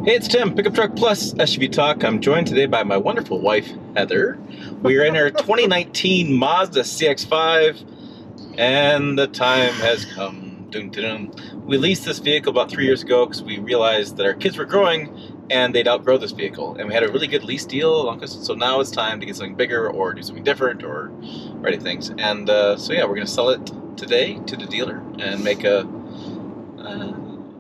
Hey, it's Tim, Pickup Truck Plus SUV Talk. I'm joined today by my wonderful wife, Heather. We are in our 2019 Mazda CX-5, and the time has come. Dun, dun, dun. We leased this vehicle about 3 years ago because we realized that our kids were growing and they'd outgrow this vehicle. And we had a really good lease deal, so now it's time to get something bigger or do something different or ready things. And so yeah, we're going to sell it today to the dealer and make a...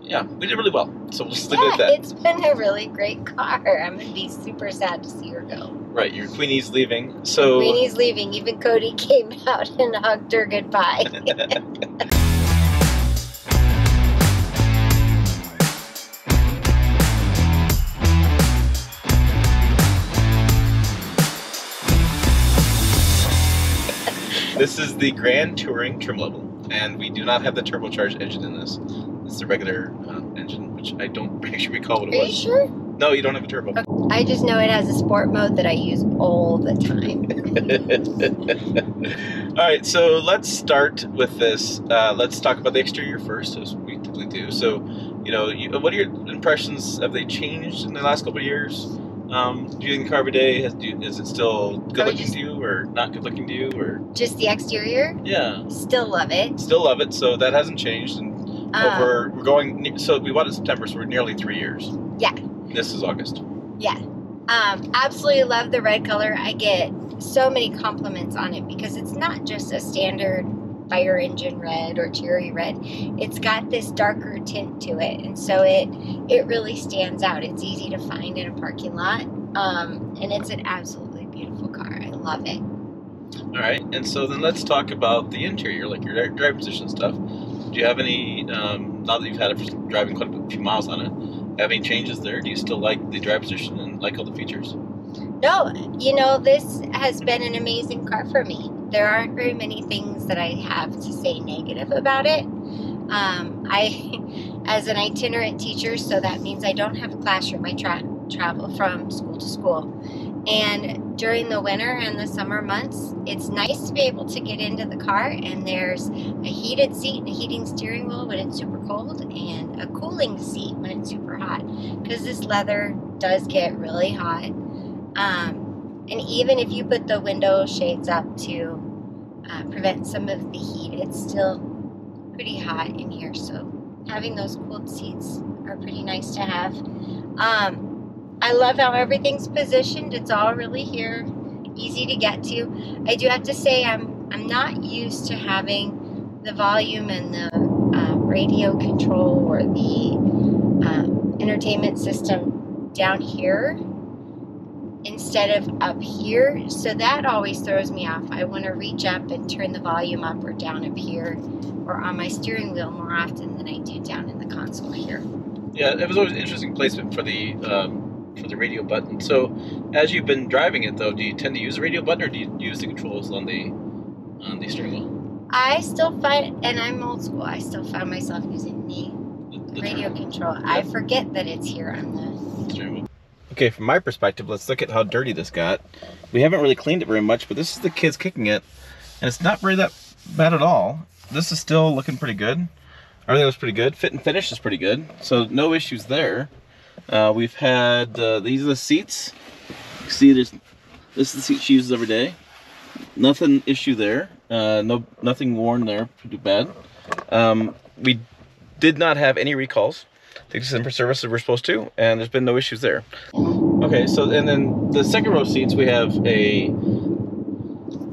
yeah, we did really well. So we'll just leave it at that. It's been a really great car. I'm going to be super sad to see her go. Right, your Queenie's leaving. So Queenie's leaving. Even Cody came out and hugged her goodbye. This is the Grand Touring trim level, and we do not have the turbocharged engine in this. It's the regular engine, which I don't actually recall what it was. Are you sure? No, you don't have a turbo. Okay. I just know it has a sport mode that I use all the time. All right, so let's start with this. Let's talk about the exterior first, as we typically do. So, what are your impressions? Have they changed in the last couple of years? Do you think the car every day is it still good looking to you or not good looking to you, or just the exterior? Yeah. Still love it. Still love it. So that hasn't changed. And we're going. So we bought it in September, so we're nearly 3 years. Yeah. This is August. Yeah. Absolutely love the red color. I get so many compliments on it because it's not just a standard fire engine red or cherry red. It's got this darker tint to it, and so it really stands out. It's easy to find in a parking lot, and it's an absolutely beautiful car. I love it. All right, and so then let's talk about the interior, like your driving position stuff. Do you have any, now that you've had it for driving quite a few miles on it, have any changes there? Do you still like the drive position and like all the features? No, this has been an amazing car for me. There aren't very many things that I have to say negative about it. As an itinerant teacher, so that means I don't have a classroom. I travel from school to school. And during the winter and the summer months, it's nice to be able to get into the car, and there's a heated seat and a heating steering wheel when it's super cold, and a cooling seat when it's super hot, because this leather does get really hot. And even if you put the window shades up to prevent some of the heat, it's still pretty hot in here, so having those cooled seats are pretty nice to have. I love how everything's positioned. It's all really here, easy to get to. I do have to say I'm not used to having the volume and the radio control or the entertainment system down here instead of up here, so that always throws me off. I want to reach up and turn the volume up or down up here or on my steering wheel more often than I do down in the console here. Yeah, it was always an interesting placement for the radio button. So as you've been driving it though, do you tend to use the radio button or do you use the controls on the steering wheel? I still find, and I'm old school, I still find myself using the radio control. Yeah. I forget that it's here on the steering wheel. Okay, from my perspective, let's look at how dirty this got. We haven't really cleaned it very much, but this is the kids kicking it, and it's not very that bad at all. This is still looking pretty good. Everything was pretty good. Fit and finish is pretty good, so no issues there. We've had, these are the seats. You see, this is the seat she uses every day. Nothing issue there. Nothing worn there, too bad. We did not have any recalls. Took us in for service as we're supposed to, and there's been no issues there. Okay, so, and then the second row seats, we have a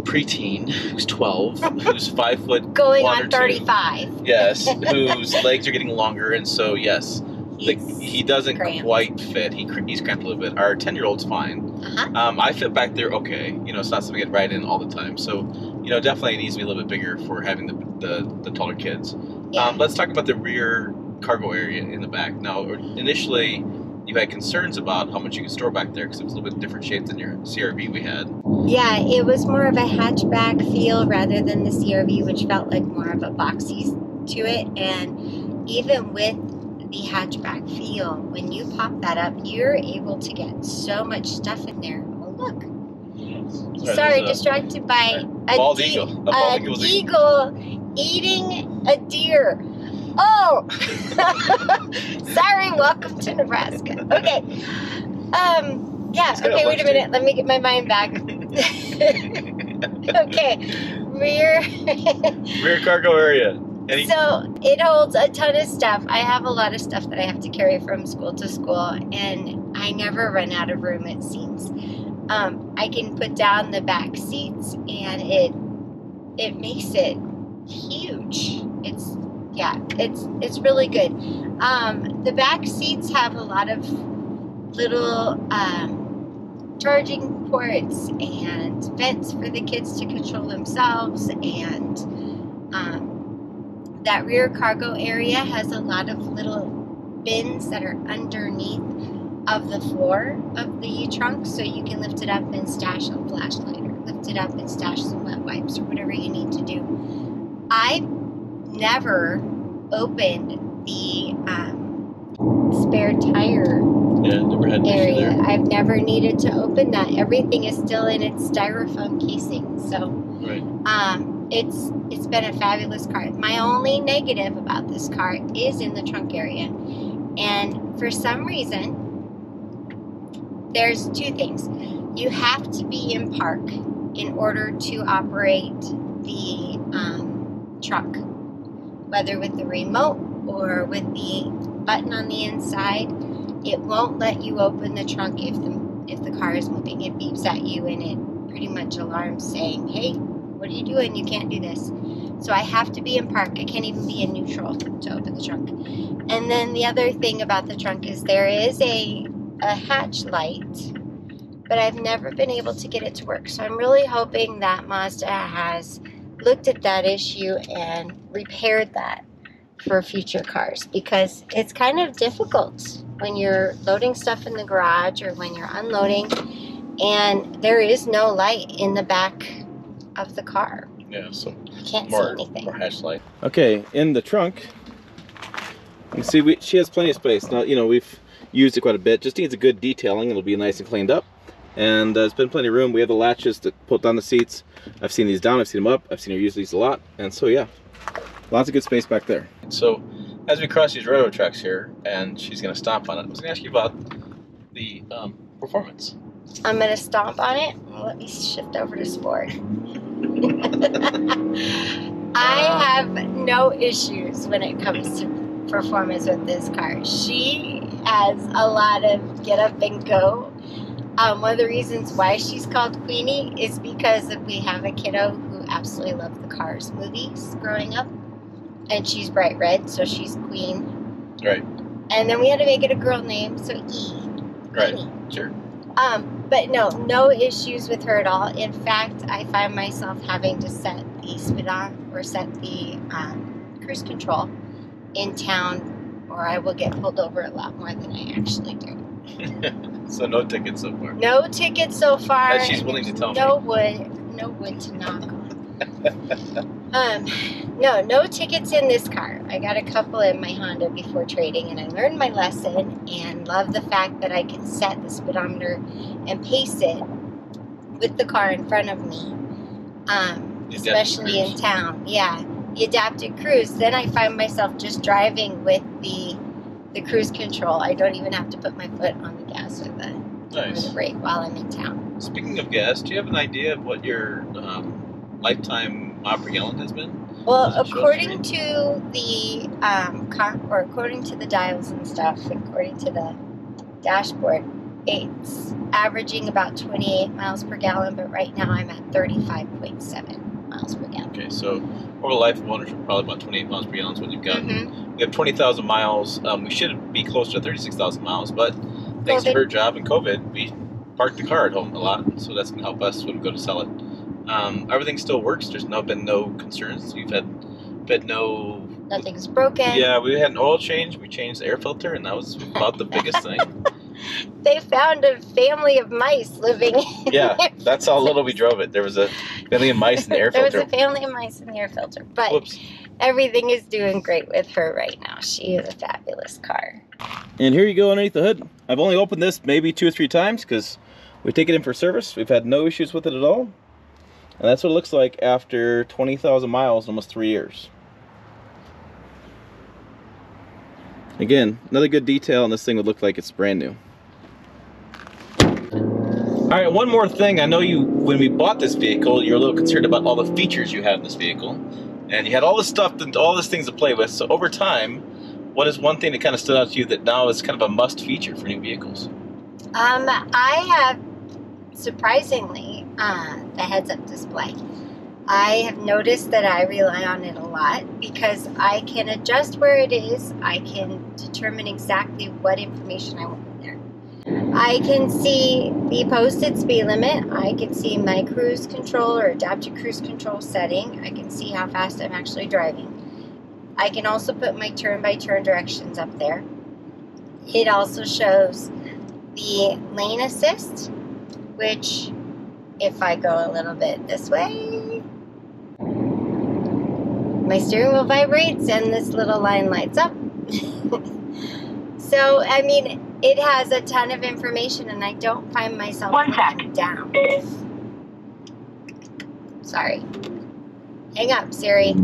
preteen who's 12, who's 5 foot going on 35. Yes, whose legs are getting longer, and so yes, he doesn't quite fit. He's cramped a little bit. Our 10-year-old's fine. I fit back there okay. It's not something I get right in all the time. So, definitely it needs to be a little bit bigger for having the taller kids. Yeah. Let's talk about the rear cargo area in the back. Now, initially, you had concerns about how much you could store back there because it was a little bit different shape than your CRV we had. Yeah, it was more of a hatchback feel rather than the CRV, which felt like more of a boxy to it. And even with the hatchback feel, when you pop that up, you're able to get so much stuff in there. Oh, look. Sorry, distracted by a bald eagle. A bald eagle eating a deer. Oh! Sorry, welcome to Nebraska. Okay. Yeah, okay, wait a minute. Let me get my mind back. Okay. Rear cargo area. So it holds a ton of stuff. I have a lot of stuff that I have to carry from school to school, and I never run out of room, it seems. I can put down the back seats, and it makes it huge. It's really good. The back seats have a lot of little charging ports and vents for the kids to control themselves, and that rear cargo area has a lot of little bins that are underneath of the floor of the trunk, so you can lift it up and stash a flashlight, or lift it up and stash some wet wipes, or whatever you need to do. I never opened the spare tire never had area. I've never needed to open that. Everything is still in its styrofoam casing, so right. It's been a fabulous car. My only negative about this car is in the trunk area, and for some reason, there's two things. You have to be in park in order to operate the truck, whether with the remote or with the button on the inside. It won't let you open the trunk if the car is moving. It beeps at you, and it pretty much alarms saying, hey, what are you doing? You can't do this. So I have to be in park. I can't even be in neutral to open the trunk. And then the other thing about the trunk is there is a hatch light, but I've never been able to get it to work. So I'm really hoping that Mazda has looked at that issue and repaired that for future cars, because it's kind of difficult when you're loading stuff in the garage or when you're unloading and there is no light in the back of the car. Yeah, so you can't see anything. More hatch light. Okay, in the trunk, you see she has plenty of space. Now, you know, we've used it quite a bit. Just needs a good detailing. It'll be nice and cleaned up. And there's been plenty of room. We have the latches to put down the seats. I've seen these down, I've seen them up. I've seen her use these a lot. And so, yeah, lots of good space back there. So, as we cross these railroad tracks here, and she's going to stomp on it, I was going to ask you about the performance. I'm going to stomp on it. Let me shift over to sport. I have no issues when it comes to performance with this car. She has a lot of get up and go. One of the reasons why she's called Queenie is because we have a kiddo who absolutely loved the Cars movies growing up. And she's bright red, so she's Queen. Right. And then we had to make it a girl name, so E. Right. Queenie. Sure. But no issues with her at all. In fact, I find myself having to set the speedometer or set the cruise control in town, or I will get pulled over a lot more than I actually do. So no tickets so far. No tickets so far. That she's willing to tell me. No wood to knock on. No tickets in this car. I got a couple in my Honda before trading, and I learned my lesson and love the fact that I can set the speedometer and pace it with the car in front of me, especially in town. Yeah, the adaptive cruise. Then I find myself just driving with the cruise control. I don't even have to put my foot on the gas or the brake while I'm in town. Speaking of gas, do you have an idea of what your lifetime mile per gallon has been? Well, according to the according to the dials and stuff, according to the dashboard, it's averaging about 28 miles per gallon, but right now I'm at 35.7 miles per gallon. Okay, so over the life of ownership, probably about 28 miles per gallon is what you've got. We have 20,000 miles. We should be closer to 36,000 miles, but thanks to her job and COVID, we parked the car at home a lot, so that's going to help us when we go to sell it. Everything still works. There's been no concerns. We've had no... Nothing's broken. Yeah, we had an oil change. We changed the air filter, and that was about the biggest thing. They found a family of mice living in Yeah, that's how little we drove it. There was a family of mice in the air filter. There was a family of mice in the air filter. But Whoops. Everything is doing great with her right now. She is a fabulous car. And here you go underneath the hood. I've only opened this maybe 2 or 3 times because we take it in for service. We've had no issues with it at all. And that's what it looks like after 20,000 miles in almost 3 years. Again, another good detail, and this thing would look like it's brand new. All right, one more thing. I know when we bought this vehicle, you're a little concerned about all the features you had in this vehicle, and you had all this stuff, all these things to play with. So over time, what is one thing that kind of stood out to you that now is kind of a must feature for new vehicles? I have, surprisingly, the heads-up display. I have noticed that I rely on it a lot because I can adjust where it is. I can determine exactly what information I want in there. I can see the posted speed limit. I can see my cruise control or adaptive cruise control setting. I can see how fast I'm actually driving. I can also put my turn-by-turn directions up there. It also shows the lane assist, which if I go a little bit this way, my steering wheel vibrates and this little line lights up. So, I mean, it has a ton of information and I don't find myself looking down. Sorry. Hang up, Siri.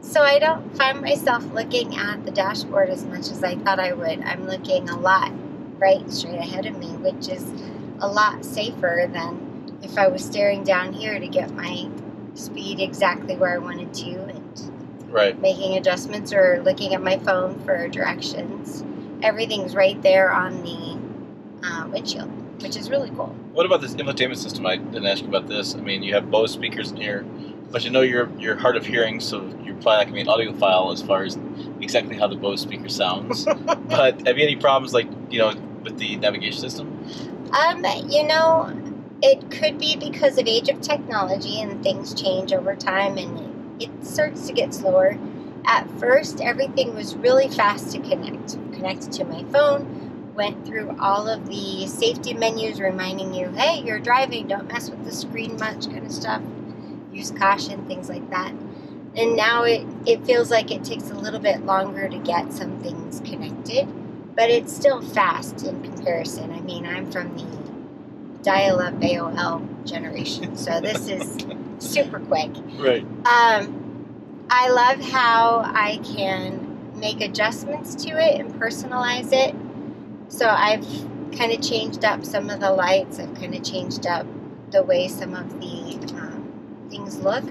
So I don't find myself looking at the dashboard as much as I thought I would. I'm looking a lot right straight ahead of me, which is a lot safer than if I was staring down here to get my speed exactly where I wanted to and making adjustments or looking at my phone for directions. Everything's right there on the windshield, which is really cool. What about this infotainment system? I didn't ask you about this. I mean, you have Bose speakers in here, but you know you're hard of hearing, so you're probably not going to be an audiophile as far as exactly how the Bose speaker sounds. But have you any problems, like, with the navigation system? It could be because of age of technology and things change over time and it starts to get slower. At first, everything was really fast to connect. Connected to my phone, went through all of the safety menus reminding you, hey, you're driving, don't mess with the screen much kind of stuff. Use caution, things like that. And now it feels like it takes a little bit longer to get some things connected, but it's still fast in comparison. I mean, I'm from the dial-up AOL generation, so this is super quick. Right. I love how I can make adjustments to it and personalize it. So I've kind of changed up some of the lights. I've kind of changed up the way some of the things look.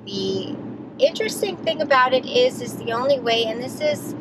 The interesting thing about it is the only way, and this is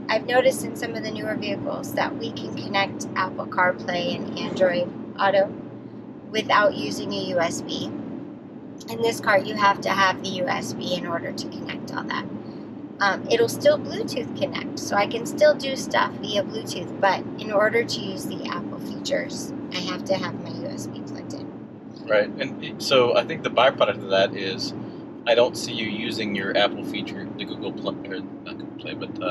I've noticed in some of the newer vehicles that we can connect Apple CarPlay and Android Auto without using a USB. In this car, you have to have the USB in order to connect all that. It'll still Bluetooth connect, so I can still do stuff via Bluetooth, but in order to use the Apple features, I have to have my USB plugged in. Right, and so I think the byproduct of that is I don't see you using your Apple feature, the Google Play, or not Google Play, but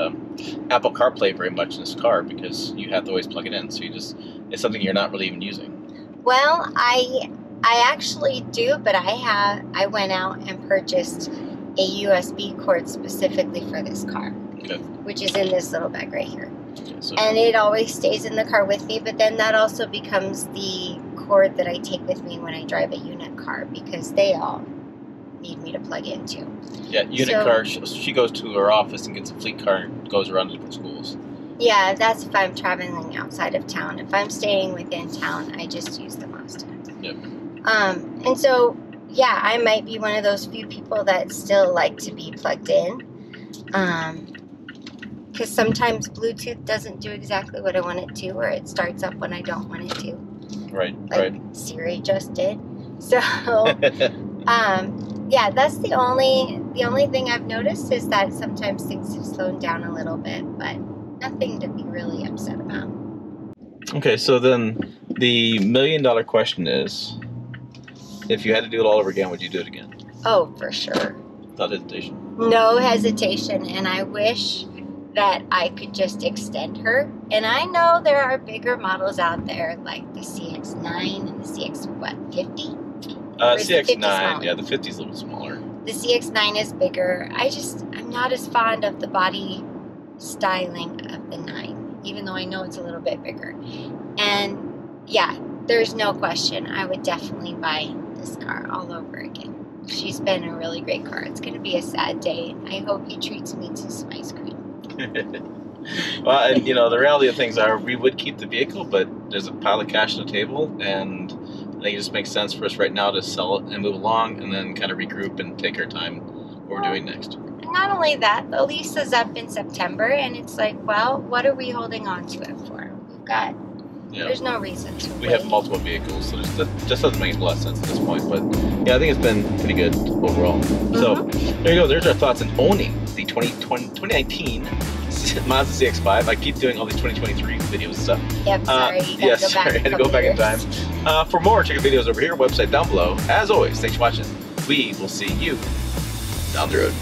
Apple CarPlay very much in this car because you have to always plug it in. So it's something you're not really even using. Well, I actually do, but I went out and purchased a USB cord specifically for this car, which is in this little bag right here. Okay, and it always stays in the car with me, but then that also becomes the cord that I take with me when I drive a unit car because they all need me to plug into. Yeah, unit car, she goes to her office and gets a fleet car and goes around to different schools. Yeah, that's if I'm traveling outside of town. If I'm staying within town, I just use the Mazda. Yep. And so, yeah, I might be one of those few people that still like to be plugged in. Because sometimes Bluetooth doesn't do exactly what I want it to, or it starts up when I don't want it to. Right, like Siri just did. So, yeah, that's the only thing I've noticed is that sometimes things have slowed down a little bit, but nothing to be really upset about. Okay, so then the $1 million question is, if you had to do it all over again, would you do it again? Oh, for sure. Without hesitation? No hesitation, and I wish that I could just extend her. And I know there are bigger models out there, like the CX-9 and the CX-50? CX-9, yeah, the 50 is a little smaller. The CX-9 is bigger. I'm not as fond of the body styling of the 9, even though I know it's a little bit bigger. And yeah, there's no question. I would definitely buy this car all over again. she's been a really great car. It's going to be a sad day. I hope he treats me to some ice cream. Well, and you know, the reality of things are we would keep the vehicle, but there's a pile of cash on the table, and I think it just makes sense for us right now to sell it and move along, and then kind of regroup and take our time what we're doing next. Not only that, the lease is up in September, and it's like, well, what are we holding on to it for? We've got, there's no reason to We wait. have multiple vehicles, so that just doesn't make a lot of sense at this point, but yeah, I think it's been pretty good overall. So there you go, there's our thoughts on owning the 2019 Mazda CX-5. I keep doing all these 2023 videos and stuff. Yep, sorry. I had to go back in time. For more, check out videos over here, website down below. As always, thanks for watching. We will see you down the road.